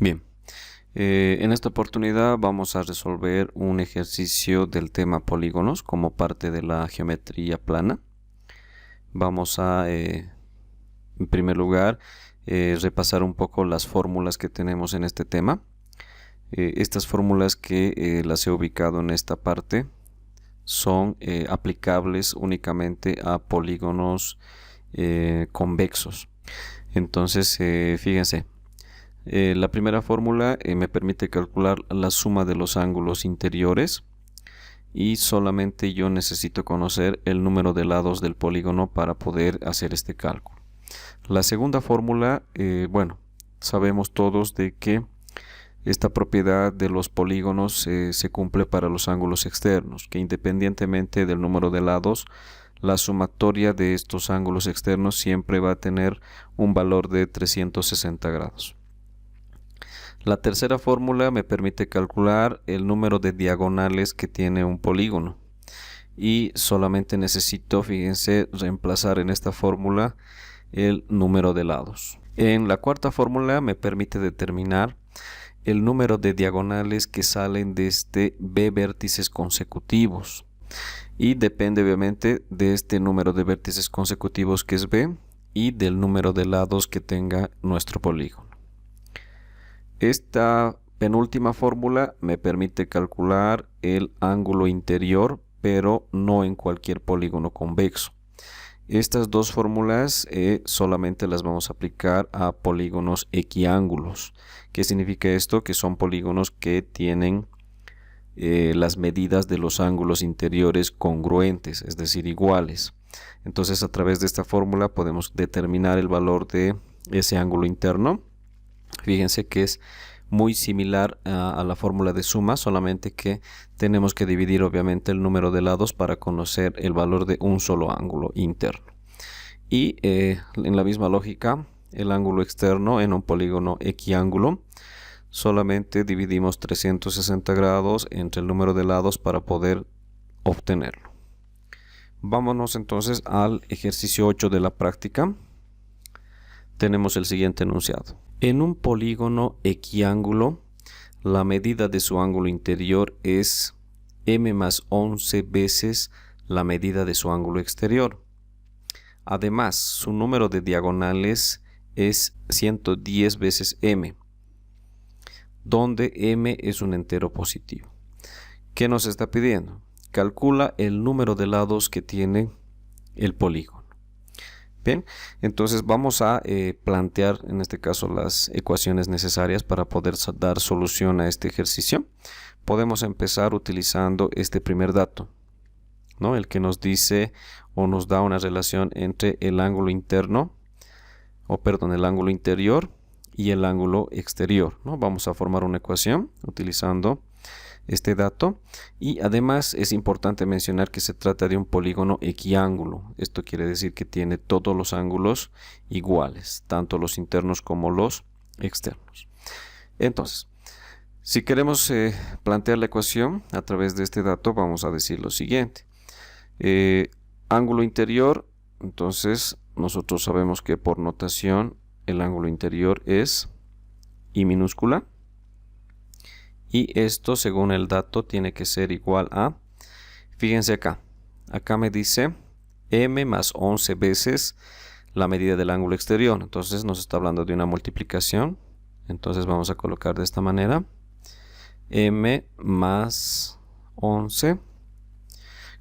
Bien, en esta oportunidad vamos a resolver un ejercicio del tema polígonos como parte de la geometría plana. Vamos a, en primer lugar, repasar un poco las fórmulas que tenemos en este tema. Estas fórmulas que las he ubicado en esta parte son aplicables únicamente a polígonos convexos. Entonces, fíjense. La primera fórmula me permite calcular la suma de los ángulos interiores y solamente yo necesito conocer el número de lados del polígono para poder hacer este cálculo. La segunda fórmula, bueno, sabemos todos de que esta propiedad de los polígonos se cumple para los ángulos externos, que independientemente del número de lados, la sumatoria de estos ángulos externos siempre va a tener un valor de 360 grados. La tercera fórmula me permite calcular el número de diagonales que tiene un polígono y solamente necesito, fíjense, reemplazar en esta fórmula el número de lados. En la cuarta fórmula me permite determinar el número de diagonales que salen de este B vértices consecutivos y depende obviamente de este número de vértices consecutivos que es B y del número de lados que tenga nuestro polígono. Esta penúltima fórmula me permite calcular el ángulo interior, pero no en cualquier polígono convexo. Estas dos fórmulas solamente las vamos a aplicar a polígonos equiángulos. ¿Qué significa esto? Que son polígonos que tienen las medidas de los ángulos interiores congruentes, es decir, iguales. Entonces, a través de esta fórmula podemos determinar el valor de ese ángulo interno. Fíjense que es muy similar a la fórmula de suma, solamente que tenemos que dividir obviamente el número de lados para conocer el valor de un solo ángulo interno. Y en la misma lógica, el ángulo externo en un polígono equiángulo, solamente dividimos 360 grados entre el número de lados para poder obtenerlo. Vámonos entonces al ejercicio 8 de la práctica. Tenemos el siguiente enunciado. En un polígono equiángulo, la medida de su ángulo interior es m más 11 veces la medida de su ángulo exterior. Además, su número de diagonales es 110 veces m, donde m es un entero positivo. ¿Qué nos está pidiendo? Calcula el número de lados que tiene el polígono. Bien, entonces vamos a plantear en este caso las ecuaciones necesarias para poder dar solución a este ejercicio. Podemos empezar utilizando este primer dato, ¿no? El que nos dice o nos da una relación entre el ángulo interno, el ángulo interior y el ángulo exterior, ¿no? Vamos a formar una ecuación utilizando este dato y además es importante mencionar que se trata de un polígono equiángulo. Esto quiere decir que tiene todos los ángulos iguales, tanto los internos como los externos. Entonces, si queremos plantear la ecuación a través de este dato, vamos a decir lo siguiente. Ángulo interior, entonces nosotros sabemos que por notación el ángulo interior es I minúscula. Y esto, según el dato, tiene que ser igual a, fíjense acá me dice m más 11 veces la medida del ángulo exterior. Entonces nos está hablando de una multiplicación. Entonces vamos a colocar de esta manera, m más 11.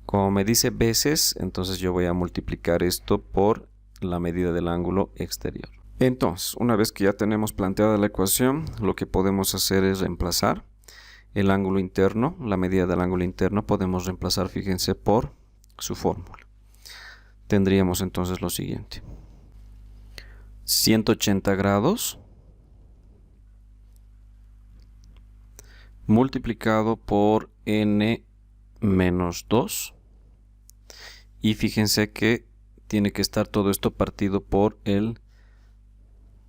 Como me dice veces, entonces yo voy a multiplicar esto por la medida del ángulo exterior. Entonces, una vez que ya tenemos planteada la ecuación, lo que podemos hacer es reemplazar el ángulo interno, la medida del ángulo interno, podemos reemplazar, fíjense, por su fórmula. Tendríamos entonces lo siguiente. 180 grados multiplicado por n menos 2. Y fíjense que tiene que estar todo esto partido por el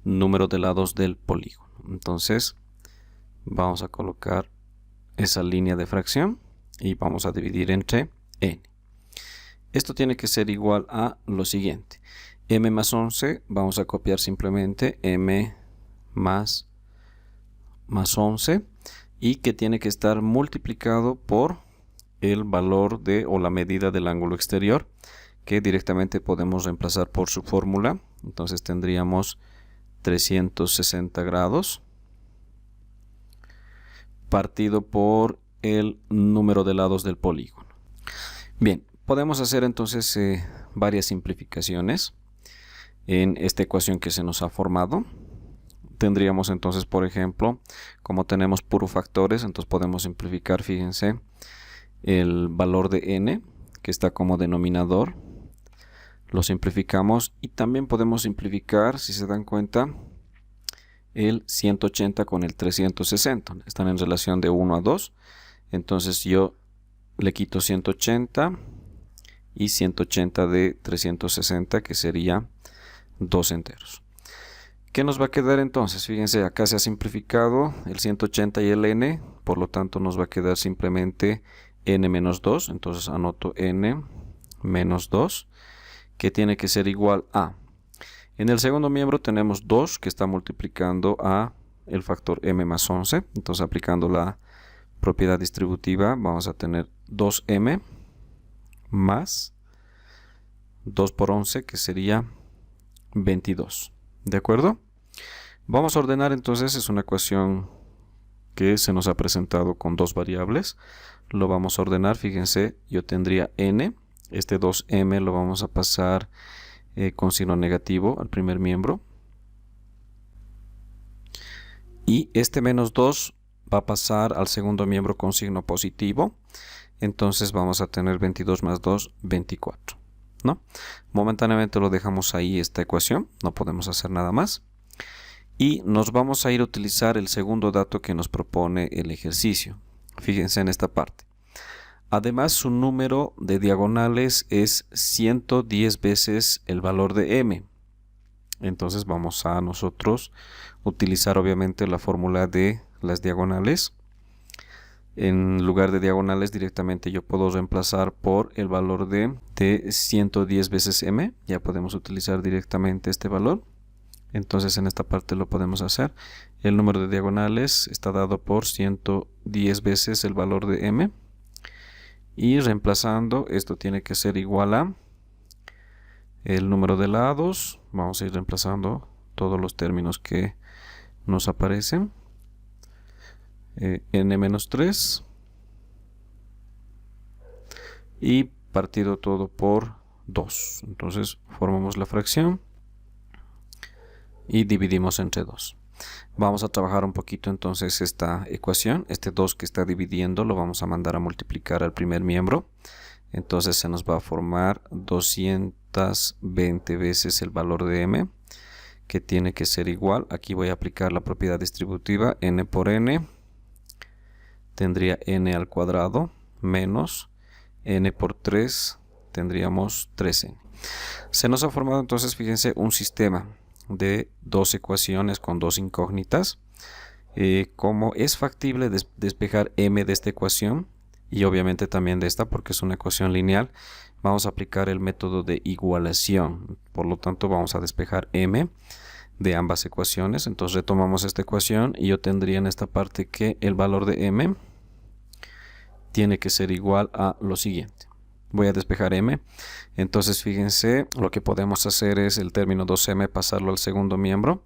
número de lados del polígono. Entonces, vamos a colocar esa línea de fracción y vamos a dividir entre n. Esto tiene que ser igual a lo siguiente. M más 11, vamos a copiar simplemente m más más 11 y que tiene que estar multiplicado por el valor de o la medida del ángulo exterior, que directamente podemos reemplazar por su fórmula. Entonces tendríamos 360 grados partido por el número de lados del polígono. Bien, podemos hacer entonces varias simplificaciones en esta ecuación que se nos ha formado. Tendríamos entonces, por ejemplo, como tenemos puros factores, entonces podemos simplificar, fíjense, el valor de n, que está como denominador, lo simplificamos, y también podemos simplificar, si se dan cuenta, el 180 con el 360, están en relación de 1 a 2, entonces yo le quito 180 y 180 de 360, que sería 2 enteros. ¿Qué nos va a quedar entonces? Fíjense, acá se ha simplificado el 180 y el n, por lo tanto nos va a quedar simplemente n menos 2, entonces anoto n menos 2, que tiene que ser igual a, en el segundo miembro tenemos 2 que está multiplicando a el factor m más 11, entonces aplicando la propiedad distributiva vamos a tener 2m más 2 por 11, que sería 22. ¿De acuerdo? Vamos a ordenar entonces, es una ecuación que se nos ha presentado con dos variables. Lo vamos a ordenar, fíjense, yo tendría n, este 2m lo vamos a pasar con signo negativo al primer miembro. Y este menos 2 va a pasar al segundo miembro con signo positivo. Entonces vamos a tener 22 más 2, 24. ¿No? Momentáneamente lo dejamos ahí esta ecuación, no podemos hacer nada más. Y nos vamos a ir a utilizar el segundo dato que nos propone el ejercicio. Fíjense en esta parte. Además, su número de diagonales es 110 veces el valor de m. Entonces vamos a nosotros utilizar obviamente la fórmula de las diagonales. En lugar de diagonales directamente yo puedo reemplazar por el valor de 110 veces m. Ya podemos utilizar directamente este valor. Entonces en esta parte lo podemos hacer. El número de diagonales está dado por 110 veces el valor de m. Y reemplazando, esto tiene que ser igual a el número de lados. Vamos a ir reemplazando todos los términos que nos aparecen. N menos 3 y partido todo por 2. Entonces formamos la fracción y dividimos entre 2. Vamos a trabajar un poquito entonces esta ecuación. Este 2 que está dividiendo lo vamos a mandar a multiplicar al primer miembro. Entonces se nos va a formar 220 veces el valor de m, que tiene que ser igual. Aquí voy a aplicar la propiedad distributiva, n por n. Tendría n al cuadrado menos n por 3, tendríamos 3n. Se nos ha formado entonces, fíjense, un sistema de dos ecuaciones con dos incógnitas. Como es factible despejar m de esta ecuación y obviamente también de esta, porque es una ecuación lineal, vamos a aplicar el método de igualación. Por lo tanto vamos a despejar m de ambas ecuaciones. Entonces retomamos esta ecuación y yo tendría en esta parte que el valor de m tiene que ser igual a lo siguiente. Voy a despejar m. Entonces fíjense, lo que podemos hacer es el término 2m pasarlo al segundo miembro,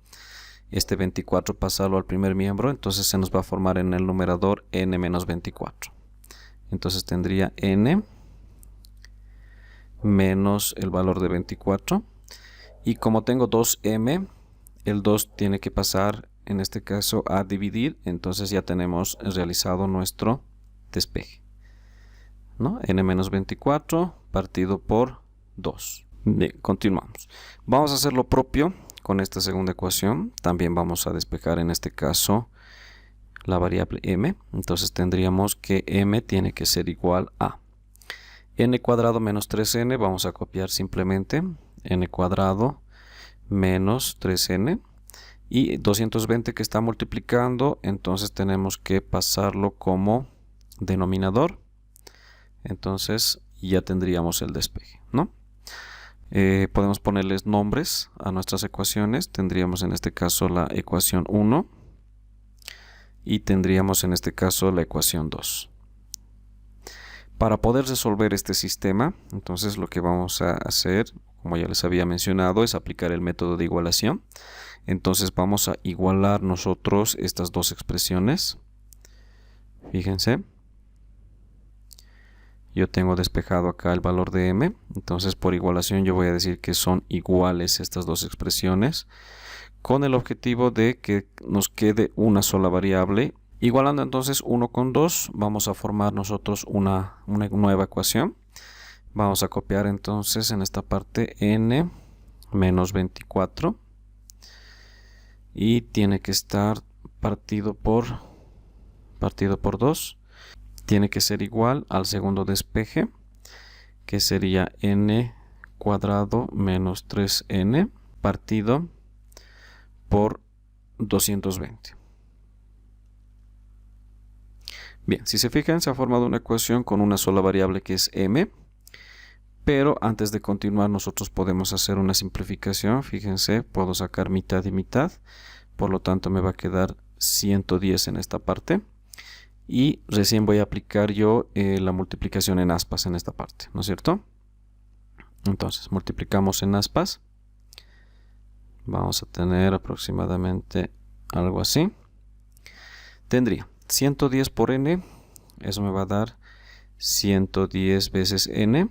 este 24 pasarlo al primer miembro. Entonces se nos va a formar en el numerador n menos 24. Entonces tendría n menos el valor de 24. Y como tengo 2m, el 2 tiene que pasar en este caso a dividir. Entonces ya tenemos realizado nuestro despeje, ¿no? n menos 24 partido por 2. Bien, continuamos. Vamos a hacer lo propio con esta segunda ecuación. También vamos a despejar en este caso la variable m. Entonces tendríamos que m tiene que ser igual a n cuadrado menos 3n. Vamos a copiar simplemente n cuadrado menos 3n. Y 220 que está multiplicando, entonces tenemos que pasarlo como denominador. Entonces ya tendríamos el despeje, ¿no? Podemos ponerles nombres a nuestras ecuaciones. Tendríamos en este caso la ecuación 1, y tendríamos en este caso la ecuación 2. Para poder resolver este sistema, entonces lo que vamos a hacer, como ya les había mencionado, es aplicar el método de igualación. Entonces vamos a igualar nosotros estas dos expresiones. Fíjense, yo tengo despejado acá el valor de m, entonces por igualación yo voy a decir que son iguales estas dos expresiones, con el objetivo de que nos quede una sola variable. Igualando entonces 1 con 2, vamos a formar nosotros una nueva ecuación. Vamos a copiar entonces en esta parte n menos 24 y tiene que estar partido por 2. Tiene que ser igual al segundo despeje, que sería n cuadrado menos 3n partido por 220. Bien, si se fijan, se ha formado una ecuación con una sola variable que es m, pero antes de continuar nosotros podemos hacer una simplificación. Fíjense, puedo sacar mitad y mitad, por lo tanto me va a quedar 110 en esta parte, y recién voy a aplicar yo la multiplicación en aspas en esta parte, ¿no es cierto? Entonces, multiplicamos en aspas, vamos a tener aproximadamente algo así. Tendría 110 por n, eso me va a dar 110 veces n,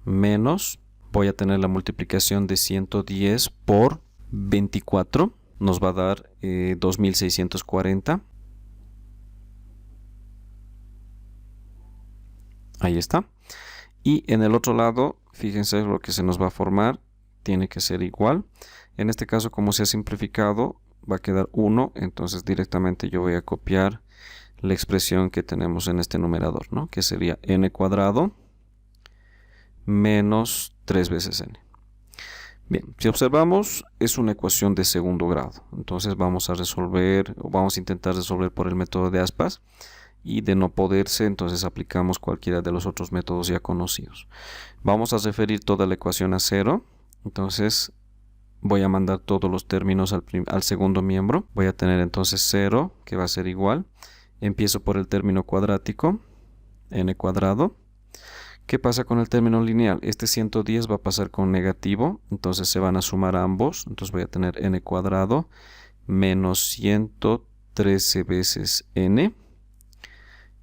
menos, voy a tener la multiplicación de 110 por 24, nos va a dar 2640. Ahí está. Y en el otro lado, fíjense lo que se nos va a formar, tiene que ser igual. En este caso, como se ha simplificado, va a quedar 1, entonces directamente yo voy a copiar la expresión que tenemos en este numerador, ¿no? Que sería n cuadrado menos 3 veces n. Bien, si observamos, es una ecuación de segundo grado. Entonces vamos a resolver, o vamos a intentar resolver por el método de aspas, y de no poderse, entonces aplicamos cualquiera de los otros métodos ya conocidos. Vamos a referir toda la ecuación a 0, entonces voy a mandar todos los términos al segundo miembro. Voy a tener entonces 0, que va a ser igual. Empiezo por el término cuadrático, n cuadrado. ¿Qué pasa con el término lineal? Este 110 va a pasar con negativo, entonces se van a sumar ambos. Entonces voy a tener n cuadrado menos 113 veces n.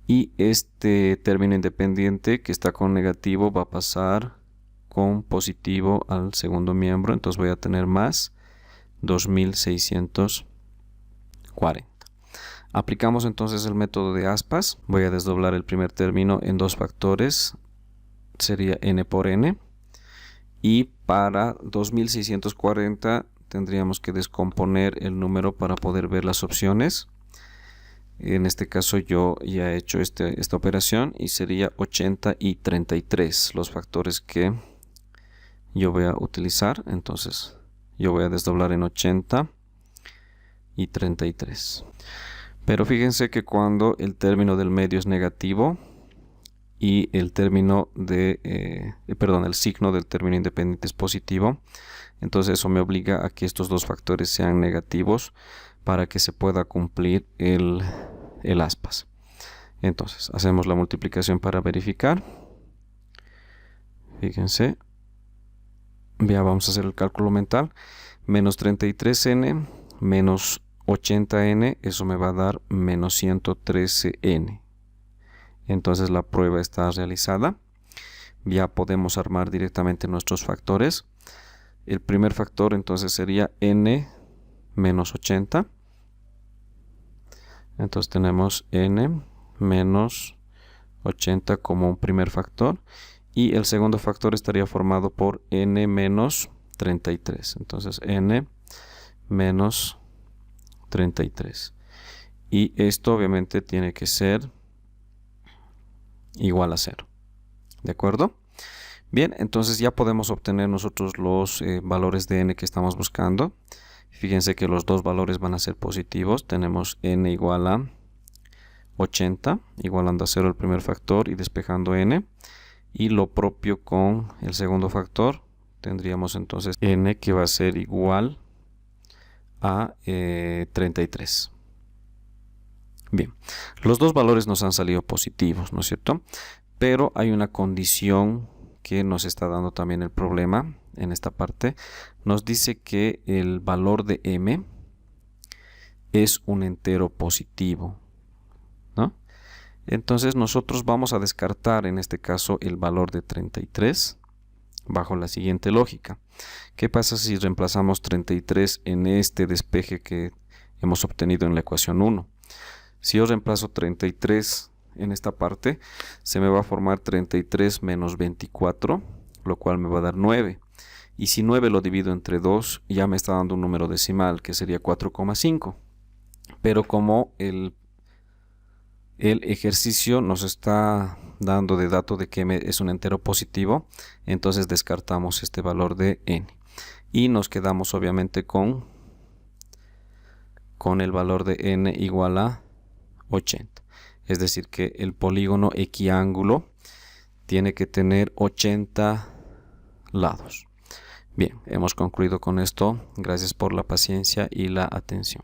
Y este término independiente que está con negativo va a pasar con positivo al segundo miembro. Entonces voy a tener más 2640. Aplicamos entonces el método de aspas. Voy a desdoblar el primer término en dos factores. Sería n por n. Y para 2640 tendríamos que descomponer el número para poder ver las opciones. En este caso yo ya he hecho esta operación y sería 80 y 33 los factores que yo voy a utilizar. Entonces yo voy a desdoblar en 80 y 33. Pero fíjense que cuando el término del medio es negativo y el término el signo del término independiente es positivo, entonces eso me obliga a que estos dos factores sean negativos para que se pueda cumplir el aspas. Entonces hacemos la multiplicación para verificar. Fíjense, ya vamos a hacer el cálculo mental. Menos 33n menos 80n, eso me va a dar menos 113n. Entonces la prueba está realizada. Ya podemos armar directamente nuestros factores. El primer factor entonces sería n menos 80. Entonces tenemos n menos 80 como un primer factor. Y el segundo factor estaría formado por n menos 33. Entonces n menos 33. Y esto obviamente tiene que ser igual a 0. ¿De acuerdo? Bien, entonces ya podemos obtener nosotros los valores de n que estamos buscando. Fíjense que los dos valores van a ser positivos. Tenemos n igual a 80, igualando a 0 el primer factor y despejando n. Y lo propio con el segundo factor. Tendríamos entonces n que va a ser igual a 33. Bien, los dos valores nos han salido positivos, ¿no es cierto? Pero hay una condición que nos está dando también el problema en esta parte. Nos dice que el valor de m es un entero positivo, ¿no? Entonces nosotros vamos a descartar en este caso el valor de 33 bajo la siguiente lógica. ¿Qué pasa si reemplazamos 33 en este despeje que hemos obtenido en la ecuación 1? Si yo reemplazo 33 en esta parte, se me va a formar 33 menos 24, lo cual me va a dar 9. Y si 9 lo divido entre 2, ya me está dando un número decimal, que sería 4,5. Pero como el ejercicio nos está dando de dato de que m es un entero positivo, entonces descartamos este valor de n. Y nos quedamos obviamente con el valor de n igual a 80. Es decir, que el polígono equiángulo tiene que tener 80 lados. Bien, hemos concluido con esto. Gracias por la paciencia y la atención.